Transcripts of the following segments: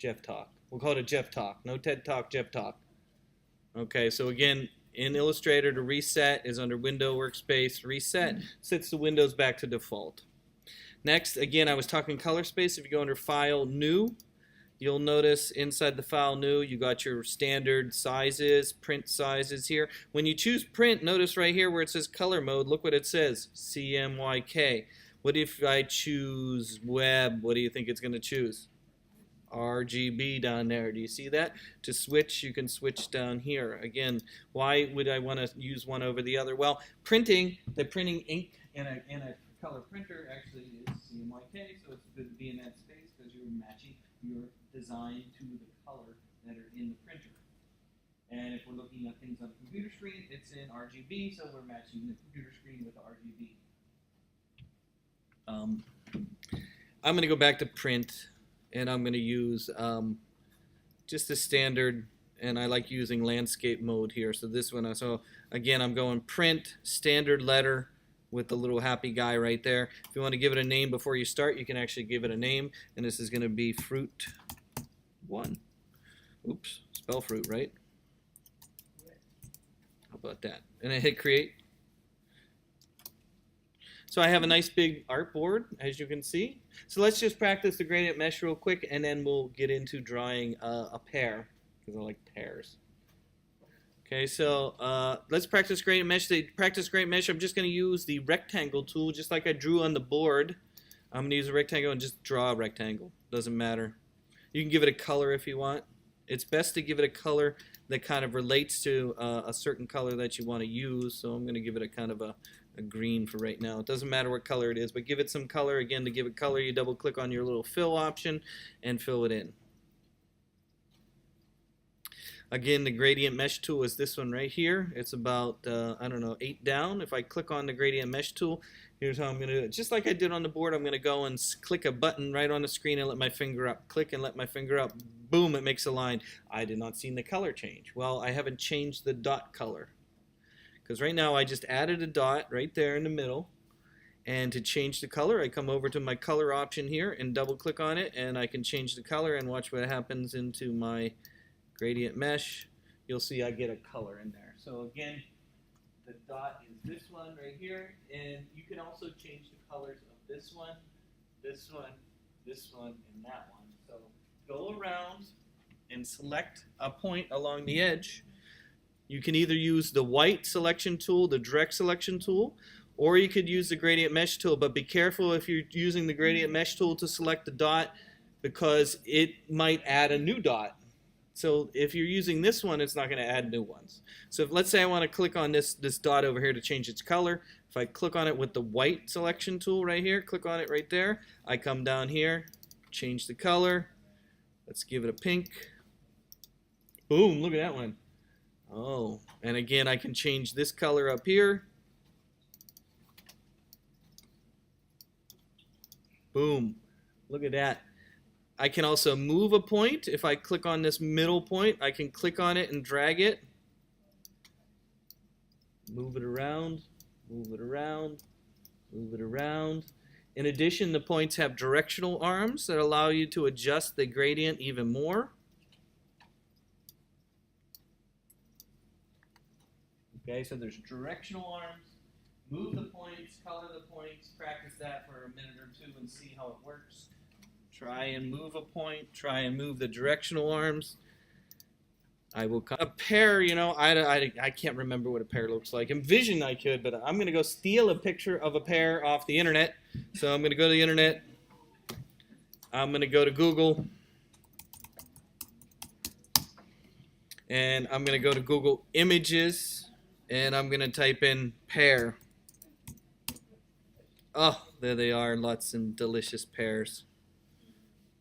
Jeff Talk. We'll call it a Jeff Talk. No TED Talk, Jeff Talk. Okay, so again, in Illustrator, to reset is under Window Workspace. Reset sets the windows back to default. Next, again, I was talking color space. If you go under File, New, you'll notice inside the File New, you got your standard sizes, print sizes here. When you choose print, notice right here where it says color mode, look what it says, CMYK. What if I choose web? What do you think it's going to choose? RGB down there. Do you see that? To switch, you can switch down here. Again, why would I want to use one over the other? Well, printing ink in a color printer actually is CMYK, so it's good to be in that space because you're matching your design to the color that are in the printer. And if we're looking at things on the computer screen, it's in RGB, so we're matching the computer screen with the RGB. I'm going to go back to print, and I'm going to use just the standard, and I like using landscape mode here. So this one, so again, I'm going print, standard letter with the little happy guy right there. If you want to give it a name before you start, you can actually give it a name, and this is going to be Fruit 1. Oops, spell fruit, right? How about that? And I hit create. So I have a nice big artboard, as you can see. So let's just practice the gradient mesh real quick, and then we'll get into drawing a pear, because I like pears. Okay, so let's practice gradient mesh. To practice gradient mesh, I'm just going to use the rectangle tool, just like I drew on the board. I'm going to use a rectangle and just draw a rectangle. Doesn't matter. You can give it a color if you want. It's best to give it a color that kind of relates to a certain color that you want to use. So I'm going to give it a kind of a green for right now. It doesn't matter what color it is, but give it some color. Again, to give it color, you double click on your little fill option and fill it in. Again, the gradient mesh tool is this one right here. It's about, I don't know, 8 down. If I click on the gradient mesh tool, here's how I'm going to do it. Just like I did on the board, I'm going to go and click a button right on the screen and let my finger up. Click and let my finger up. Boom, it makes a line. I did not see the color change. Well, I haven't changed the dot color. Because right now I just added a dot right there in the middle. And to change the color, I come over to my color option here and double click on it, and I can change the color and watch what happens into my gradient mesh. You'll see I get a color in there. So again, the dot is this one right here, and you can also change the colors of this one, this one, this one, and that one. So go around and select a point along the edge. You can either use the white selection tool, the direct selection tool, or you could use the gradient mesh tool, but be careful if you're using the gradient mesh tool to select the dot, because it might add a new dot. So if you're using this one, it's not going to add new ones. So if, let's say I want to click on this dot over here to change its color. If I click on it with the white selection tool right here, click on it right there, I come down here, change the color. Let's give it a pink. Boom, look at that one. Oh, and again, I can change this color up here. Boom, look at that. I can also move a point. If I click on this middle point, I can click on it and drag it. Move it around, move it around, move it around. In addition, the points have directional arms that allow you to adjust the gradient even more. Okay, so there's directional arms. Move the points, color the points, practice that for a minute or two and see how it works. Try and move a point, try and move the directional arms. I will a pear, you know, I can't remember what a pear looks like. Envision I could, but I'm going to go steal a picture of a pear off the internet. So I'm going to go to the internet. I'm going to go to Google. And I'm going to go to Google Images. And I'm going to type in pear. Oh, there they are. Lots of delicious pears.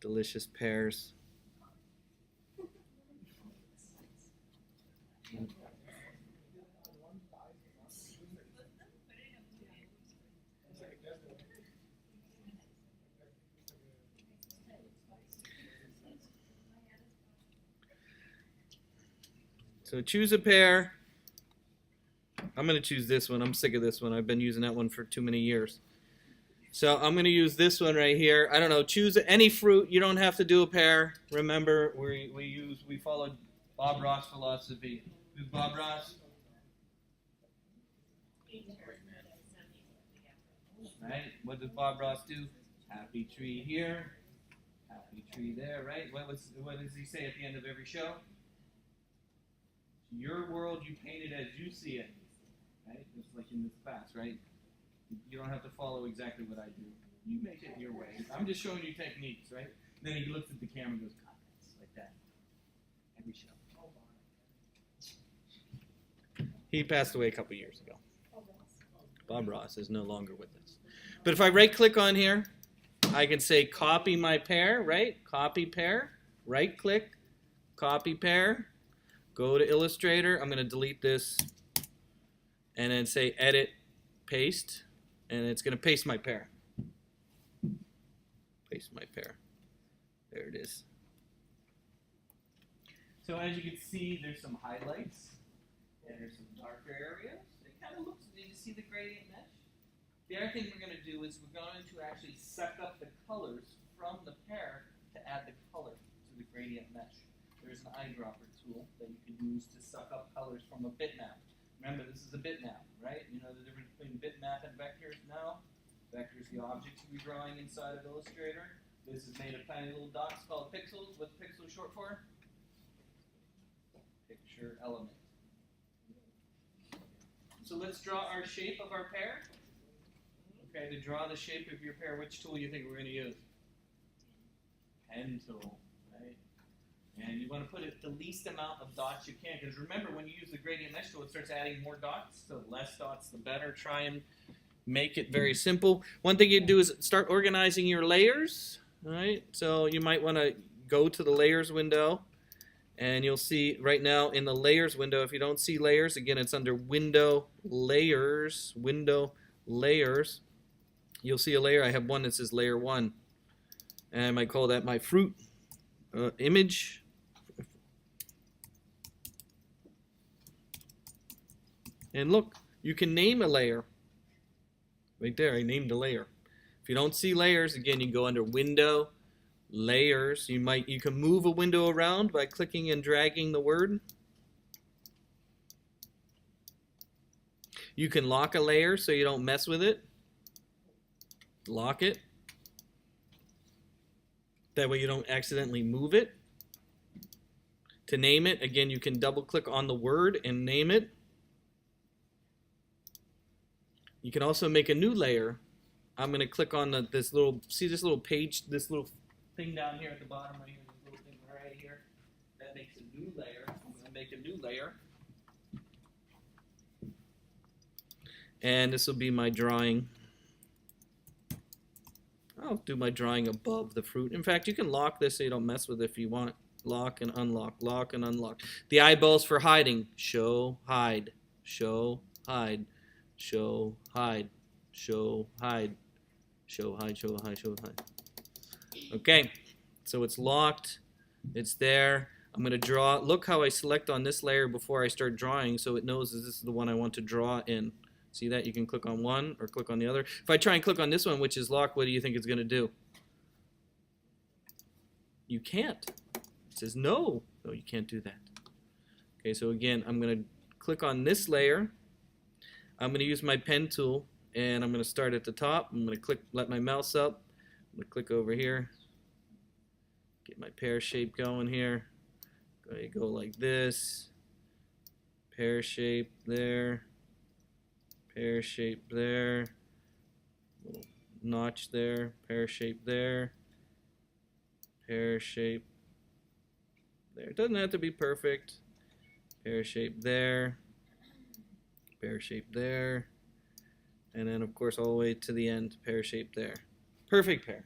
Delicious pears. So choose a pear. I'm going to choose this one. I'm sick of this one. I've been using that one for too many years. So I'm going to use this one right here. I don't know, choose any fruit. You don't have to do a pear. Remember, we followed Bob Ross philosophy. Who's Bob Ross? Right? What does Bob Ross do? Happy tree here, happy tree there, right? What does he say at the end of every show? Your world, you paint it as you see it. Right? Just like in this class, right? You don't have to follow exactly what I do. You make it your way. I'm just showing you techniques, right? And then he looks at the camera and goes, comments, like that. Every show. He passed away a couple years ago. Bob Ross is no longer with us. But if I right-click on here, I can say copy my pair, right? Copy pair. Right-click, copy pair. Go to Illustrator. I'm going to delete this. And then say edit, paste. And it's going to paste my pair. Paste my pair. There it is. So as you can see, there's some highlights. And there's some darker areas. It kind of looks, did you see the gradient mesh? The other thing we're going to do is we're going to actually suck up the colors from the pair to add the color to the gradient mesh. There's an eyedropper tool that you can use to suck up colors from a bitmap. Remember, this is a bitmap, right? You know the difference between bitmap and vectors now? Vectors, the objects you're drawing inside of Illustrator. This is made of tiny little dots called pixels. What's pixel short for? Picture element. So let's draw our shape of our pair. Okay, to draw the shape of your pair, which tool do you think we're going to use? Pen tool, right? And you want to put it the least amount of dots you can, because remember, when you use the gradient mesh tool, it starts adding more dots. So less dots, the better. Try and make it very simple. One thing you do is start organizing your layers. All right, so you might want to go to the layers window, and you'll see right now in the layers window, if you don't see layers, again, it's under window layers, You'll see a layer. I have one that says layer 1, and I might call that my fruit image. And look, you can name a layer. Right there, I named a layer. If you don't see layers, again, you go under Window, Layers. You can move a window around by clicking and dragging the word. You can lock a layer so you don't mess with it. Lock it. That way you don't accidentally move it. To name it, again, you can double click on the word and name it. You can also make a new layer. I'm going to click on this little page, this little thing down here at the bottom right here, this little thing right here. That makes a new layer. I'm going to make a new layer. And this will be my drawing. I'll do my drawing above the fruit. In fact, you can lock this so you don't mess with it if you want. Lock and unlock, lock and unlock. The eyeballs for hiding. Show, hide, show, hide, show, hide, show, hide, show, hide, show, hide, show, hide. Okay, so it's locked. It's there. I'm going to draw. Look how I select on this layer before I start drawing so it knows this is the one I want to draw in. See that? You can click on one or click on the other. If I try and click on this one, which is locked, what do you think it's going to do? You can't. It says no. No, you can't do that. Okay, so again, I'm going to click on this layer. I'm going to use my pen tool, and I'm going to start at the top. I'm going to let my mouse up. I'm going to click over here. Get my pear shape going here. Go like this. Pear shape there. Pear shape there, little notch there, pear shape there, pear shape there. It doesn't have to be perfect. Pear shape there, pear shape there, and then of course all the way to the end, pear shape there. Perfect pear.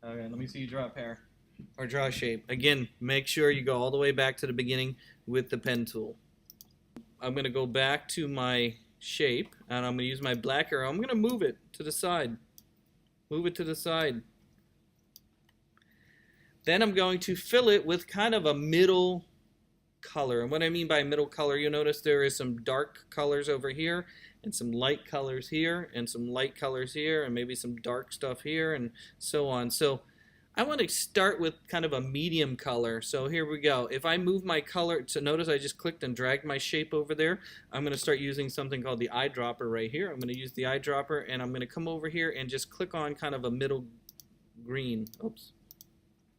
Okay, let me see you draw a pear or draw a shape. Again, make sure you go all the way back to the beginning with the pen tool. I'm going to go back to my shape, and I'm going to use my black arrow. I'm going to move it to the side. Move it to the side. Then I'm going to fill it with kind of a middle color. And what I mean by middle color, you'll notice there is some dark colors over here and some light colors here and some light colors here and maybe some dark stuff here and so on. So I want to start with kind of a medium color. So here we go. If I move my color, so notice I just clicked and dragged my shape over there. I'm going to start using something called the eyedropper right here. I'm going to use the eyedropper and I'm going to come over here and just click on kind of a middle green. Oops.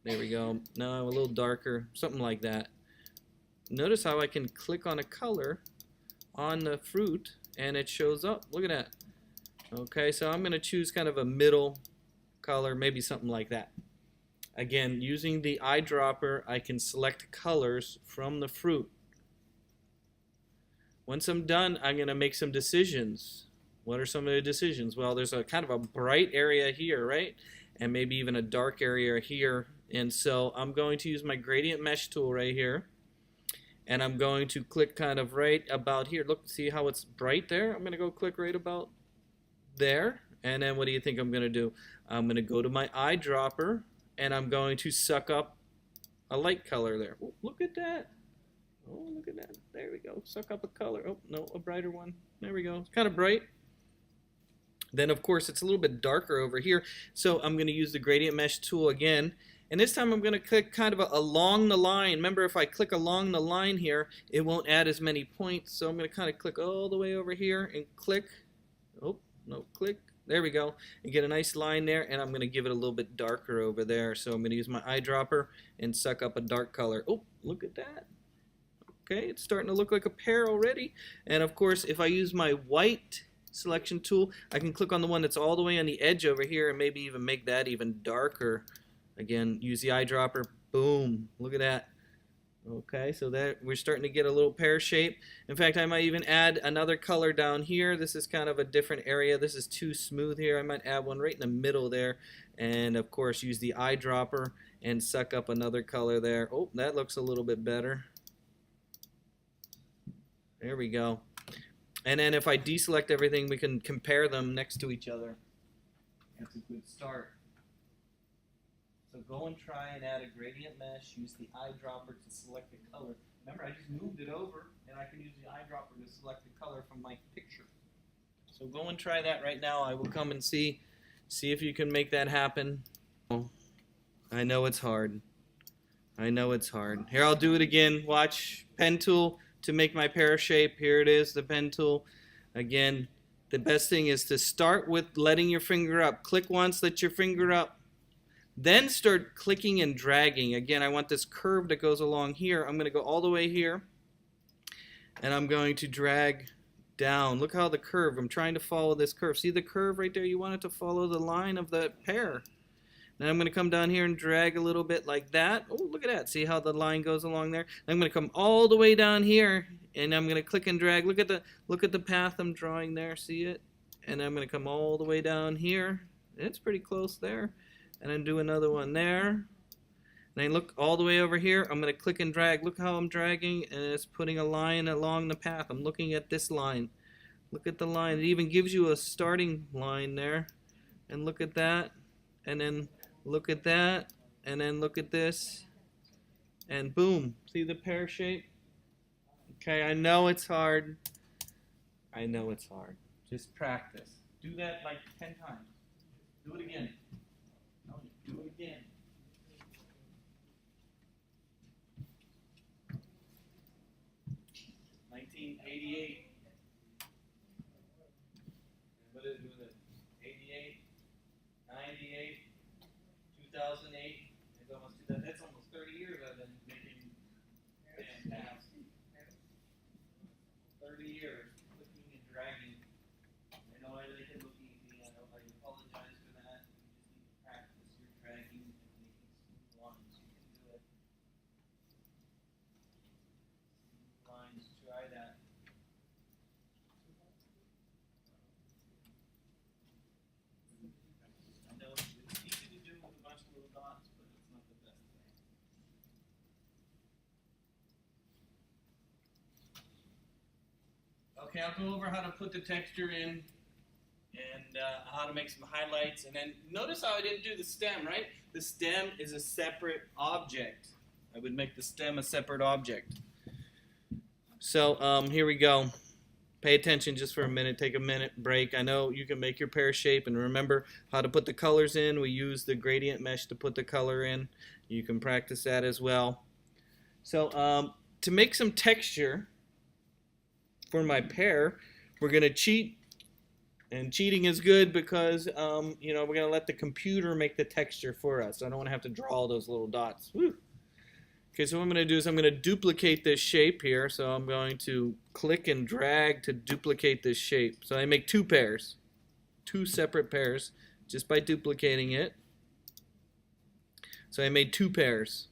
There we go. No, a little darker, something like that. Notice how I can click on a color on the fruit and it shows up. Look at that. Okay, so I'm going to choose kind of a middle color, maybe something like that. Again, using the eyedropper, I can select colors from the fruit. Once I'm done, I'm going to make some decisions. What are some of the decisions? Well, there's a kind of a bright area here, right? And maybe even a dark area here. And so I'm going to use my gradient mesh tool right here. And I'm going to click kind of right about here. Look, see how it's bright there? I'm going to go click right about there. And then what do you think I'm going to do? I'm going to go to my eyedropper. And I'm going to suck up a light color there. Oh, look at that. Oh, look at that. There we go. Suck up a color. Oh, no, a brighter one. There we go. It's kind of bright. Then, of course, it's a little bit darker over here. So I'm going to use the gradient mesh tool again. And this time I'm going to click kind of along the line. Remember, if I click along the line here, it won't add as many points. So I'm going to kind of click all the way over here and click. Oh, no, click. There we go. And get a nice line there, and I'm going to give it a little bit darker over there. So I'm going to use my eyedropper and suck up a dark color. Oh, look at that. Okay, it's starting to look like a pear already. And of course, if I use my white selection tool, I can click on the one that's all the way on the edge over here and maybe even make that even darker. Again, use the eyedropper. Boom. Look at that. Okay, so that we're starting to get a little pear shape. In fact, I might even add another color down here. This is kind of a different area. This is too smooth here. I might add one right in the middle there. And of course, use the eyedropper and suck up another color there. Oh, that looks a little bit better. There we go. And then if I deselect everything, we can compare them next to each other. That's a good start. So go and try and add a gradient mesh. Use the eyedropper to select the color. Remember, I just moved it over, and I can use the eyedropper to select the color from my picture. So go and try that right now. I will come and see if you can make that happen. I know it's hard. I know it's hard. Here, I'll do it again. Watch. Pen tool to make my pear shape. Here it is, the pen tool. Again, the best thing is to start with letting your finger up. Click once, let your finger up. Then start clicking and dragging. Again, I want this curve that goes along here. I'm going to go all the way here. And I'm going to drag down. Look how the curve, I'm trying to follow this curve. See the curve right there? You want it to follow the line of the pear. Then I'm going to come down here and drag a little bit like that. Oh, look at that. See how the line goes along there? I'm going to come all the way down here. And I'm going to click and drag. Look at the path I'm drawing there. See it? And I'm going to come all the way down here. It's pretty close there. And then do another one there. And then look all the way over here. I'm going to click and drag. Look how I'm dragging, and it's putting a line along the path. I'm looking at this line. Look at the line. It even gives you a starting line there. And look at that. And then look at that. And then look at this. And boom. See the pear shape? Okay, I know it's hard. I know it's hard. Just practice. Do that like 10 times. Do it again. Do it again. '88. What is it? 88, 98, 2008. It's almost that's almost 30 years I've been making paths. 30 years clicking and dragging. I know I make it look easy. I apologize for that. Practice your dragging and making smooth lines. You can do it. Smooth lines, try that. I know it's easy to do with a bunch of little dots, but it's not the best thing. Okay, I'll go over how to put the texture in. And how to make some highlights. And then notice how I didn't do the stem, right? The stem is a separate object. I would make the stem a separate object. So here we go. Pay attention just for a minute. Take a minute break. I know you can make your pear shape and remember how to put the colors in. We use the gradient mesh to put the color in. You can practice that as well. So to make some texture for my pear, we're going to cheat. And cheating is good because, you know, we're going to let the computer make the texture for us. I don't want to have to draw all those little dots. Woo. Okay, so what I'm going to do is I'm going to duplicate this shape here. So I'm going to click and drag to duplicate this shape. So I make two pairs, two separate pairs, just by duplicating it. So I made two pairs.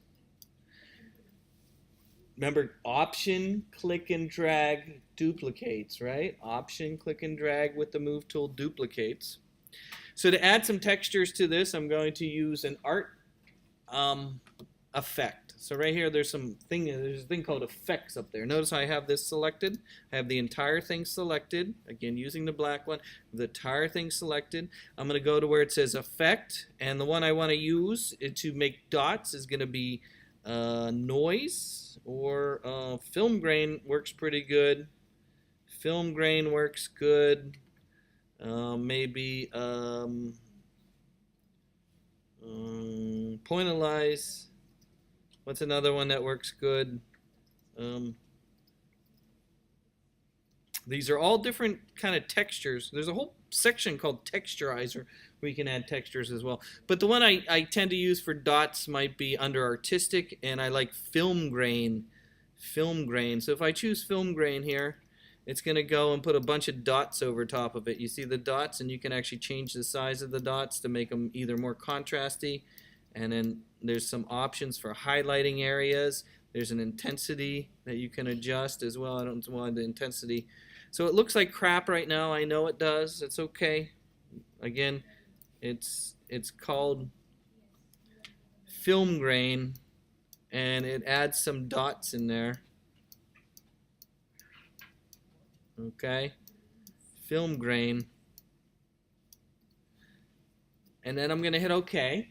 Remember, Option, click and drag, duplicates, right? Option, click and drag with the move tool, duplicates. So to add some textures to this, I'm going to use an art effect. So right here, there's a thing called effects up there. Notice I have this selected. I have the entire thing selected. Again, using the black one, the entire thing selected. I'm going to go to where it says effect, and the one I want to use to make dots is going to be noise, or film grain works pretty good. Film grain works good. Maybe pointillize. What's another one that works good? These are all different kind of textures. There's a whole section called texturizer where you can add textures as well. But the one I tend to use for dots might be under artistic, and I like film grain. Film grain. So if I choose film grain here, it's going to go and put a bunch of dots over top of it. You see the dots, and you can actually change the size of the dots to make them either more contrasty, and then there's some options for highlighting areas. There's an intensity that you can adjust as well. I don't want the intensity. So it looks like crap right now. I know it does. It's okay. Again, it's called film grain, and it adds some dots in there. Okay, film grain. And then I'm going to hit OK.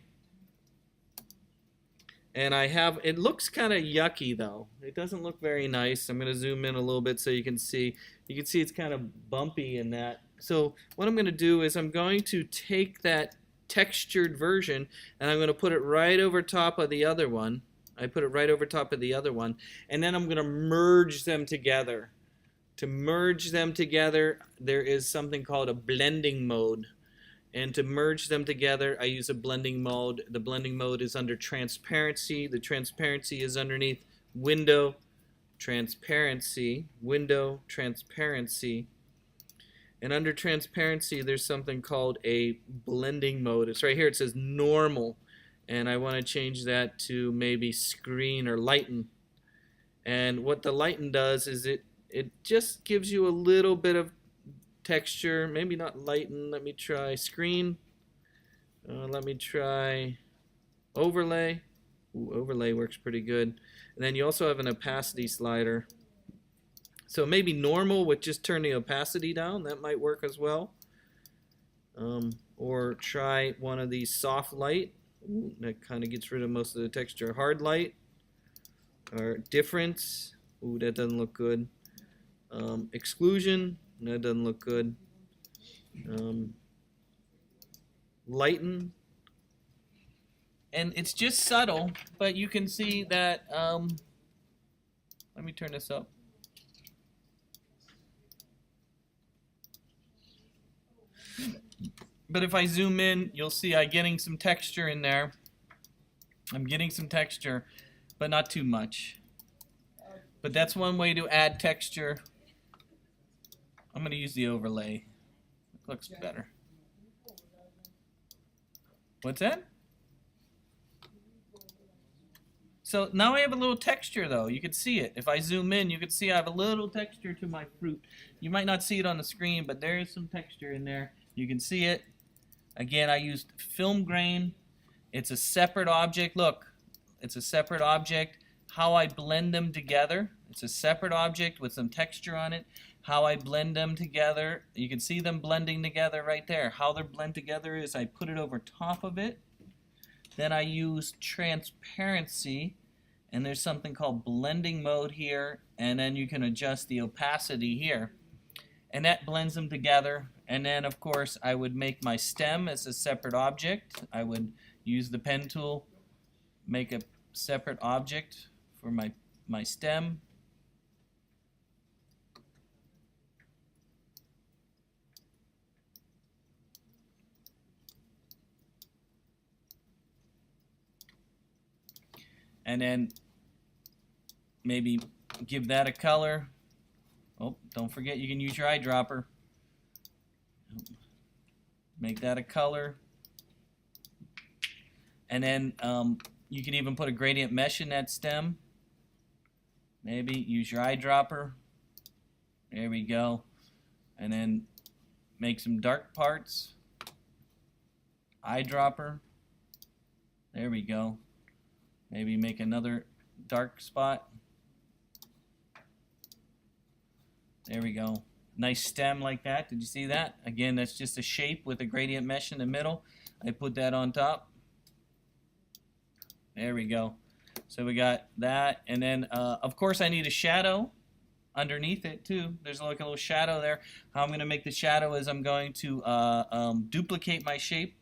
And I have, it looks kind of yucky though. It doesn't look very nice. I'm going to zoom in a little bit so you can see. You can see it's kind of bumpy in that. So what I'm going to do is I'm going to take that textured version and I'm going to put it right over top of the other one. I put it right over top of the other one. And then I'm going to merge them together. To merge them together, there is something called a blending mode. And to merge them together, I use a blending mode. The blending mode is under transparency. The transparency is underneath window, transparency, window, transparency. And under transparency, there's something called a blending mode. It's right here. It says normal. And I want to change that to maybe screen or lighten. And what the lighten does is it just gives you a little bit of texture, maybe not lighten. Let me try screen. Let me try overlay. Ooh, overlay works pretty good. And then you also have an opacity slider. So maybe normal with just turn the opacity down. That might work as well. Or try one of these soft light. Ooh, that kind of gets rid of most of the texture. Hard light. Or difference. Ooh, that doesn't look good. Exclusion. That doesn't look good. Lighten. And it's just subtle, but you can see that, let me turn this up. But if I zoom in, you'll see I'm getting some texture in there. I'm getting some texture, but not too much. But that's one way to add texture. I'm going to use the overlay. It looks better. What's that? So now I have a little texture though. You can see it. If I zoom in, you can see I have a little texture to my fruit. You might not see it on the screen, but there is some texture in there. You can see it. Again, I used film grain. It's a separate object. Look, it's a separate object. How I blend them together. It's a separate object with some texture on it. How I blend them together. You can see them blending together right there. How they're blend together is I put it over top of it. Then I use transparency, and there's something called blending mode here, and then you can adjust the opacity here, and that blends them together. And then of course I would make my stem as a separate object. I would use the pen tool, make a separate object for my stem. And then maybe give that a color. Oh, don't forget you can use your eyedropper. Make that a color. And then you can even put a gradient mesh in that stem. Maybe use your eyedropper. There we go. And then make some dark parts. Eyedropper. There we go. Maybe make another dark spot. There we go. Nice stem like that. Did you see that? Again, that's just a shape with a gradient mesh in the middle. I put that on top. There we go. So we got that. And then, of course, I need a shadow underneath it, too. There's like a little shadow there. How I'm going to make the shadow is I'm going to duplicate my shape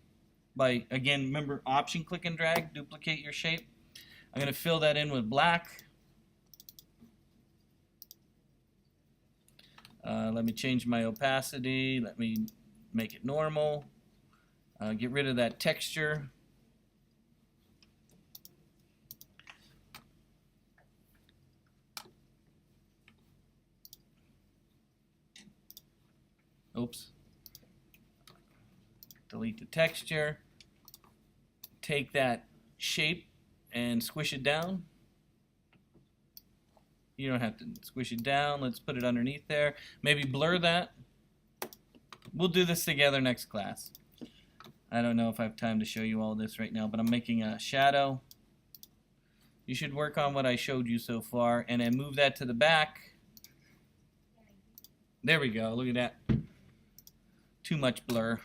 by, again, remember, Option, click, and drag. Duplicate your shape. I'm going to fill that in with black. Let me change my opacity. Let me make it normal. Get rid of that texture. Oops. Delete the texture. Take that shape and squish it down. You don't have to squish it down. Let's put it underneath there. Maybe blur that. We'll do this together next class. I don't know if I have time to show you all this right now, but I'm making a shadow. You should work on what I showed you so far, and then move that to the back. There we go. Look at that. Too much blur.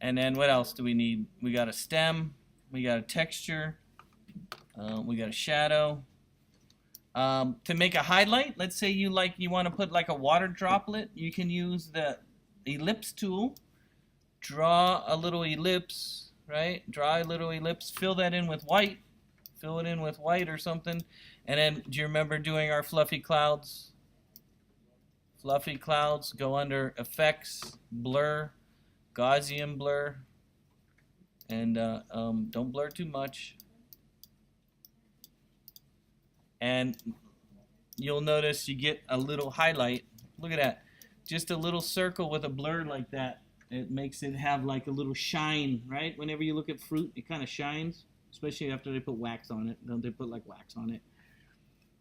And then what else do we need? We got a stem. We got a texture. We got a shadow. To make a highlight, let's say you want to put like a water droplet, you can use the ellipse tool. Draw a little ellipse, right? Draw a little ellipse. Fill that in with white. Fill it in with white or something. And then, do you remember doing our fluffy clouds? Fluffy clouds, go under Effects, Blur, Gaussian Blur, and don't blur too much. And you'll notice you get a little highlight. Look at that. Just a little circle with a blur like that. It makes it have like a little shine, right? Whenever you look at fruit, it kind of shines, especially after they put wax on it. Don't they put like wax on it?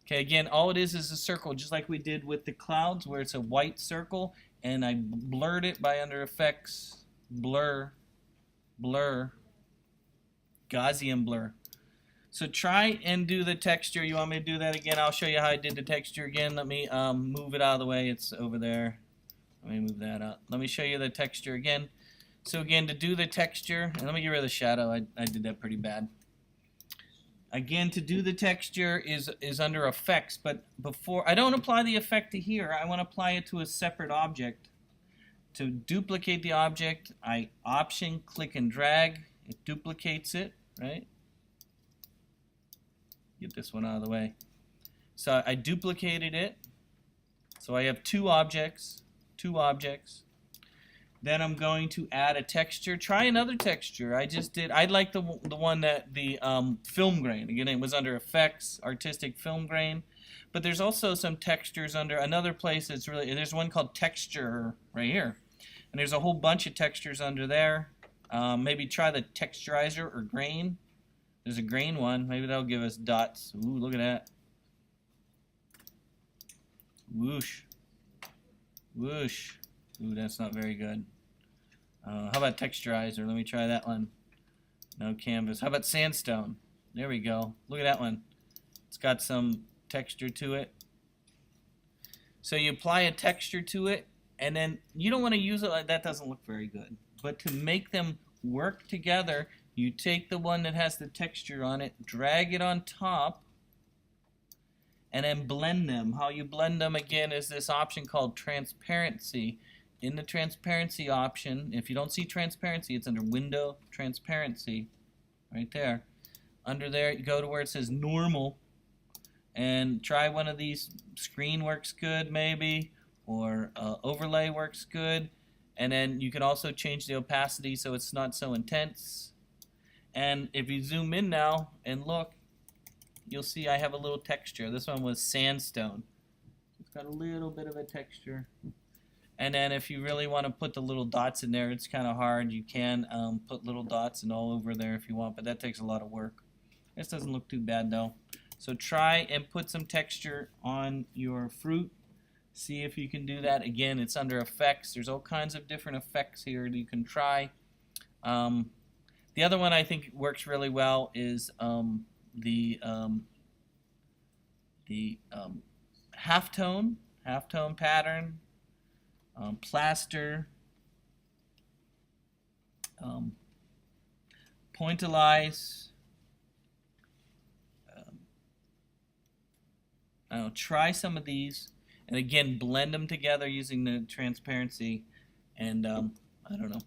Okay, again, all it is a circle, just like we did with the clouds, where it's a white circle, and I blurred it by under Effects, Blur, Blur, Gaussian Blur. So try and do the texture. You want me to do that again? I'll show you how I did the texture again. Let me move it out of the way. It's over there. Let me move that up. Let me show you the texture again. So again, to do the texture, and let me get rid of the shadow. I did that pretty bad. Again, to do the texture is under Effects, but before, I don't apply the effect to here. I want to apply it to a separate object. To duplicate the object, I Option, click, and drag. It duplicates it, right? Get this one out of the way. So I duplicated it. So I have two objects. Then I'm going to add a texture. Try another texture. I like the one that the film grain. Again, it was under Effects, Artistic Film Grain. But there's also some textures under another place that's really, there's one called Texture right here. And there's a whole bunch of textures under there. Maybe try the texturizer or grain. There's a grain one. Maybe that'll give us dots. Ooh, look at that. Whoosh. Whoosh. Ooh, that's not very good. How about texturizer? Let me try that one. No canvas. How about sandstone? There we go. Look at that one. It's got some texture to it. So you apply a texture to it, and then you don't want to use it like that. Doesn't look very good. But to make them work together, You take the one that has the texture on it, drag it on top, and then blend them. How you blend them again is this option called transparency. In the transparency option, if you don't see transparency, it's under Window, Transparency, right there. Under there, you go to where it says Normal, and try one of these. Screen works good, maybe, or Overlay works good. And then you can also change the opacity so it's not so intense. And if you zoom in now and look, you'll see I have a little texture. This one was sandstone. It's got a little bit of a texture. And then if you really want to put the little dots in there, it's kind of hard. You can put little dots and all over there if you want, but that takes a lot of work. This doesn't look too bad though. So try and put some texture on your fruit. See if you can do that. Again, it's under effects. There's all kinds of different effects here that you can try. The other one I think works really well is the halftone pattern, plaster, pointillize. Try some of these, and again blend them together using the transparency, and I don't know.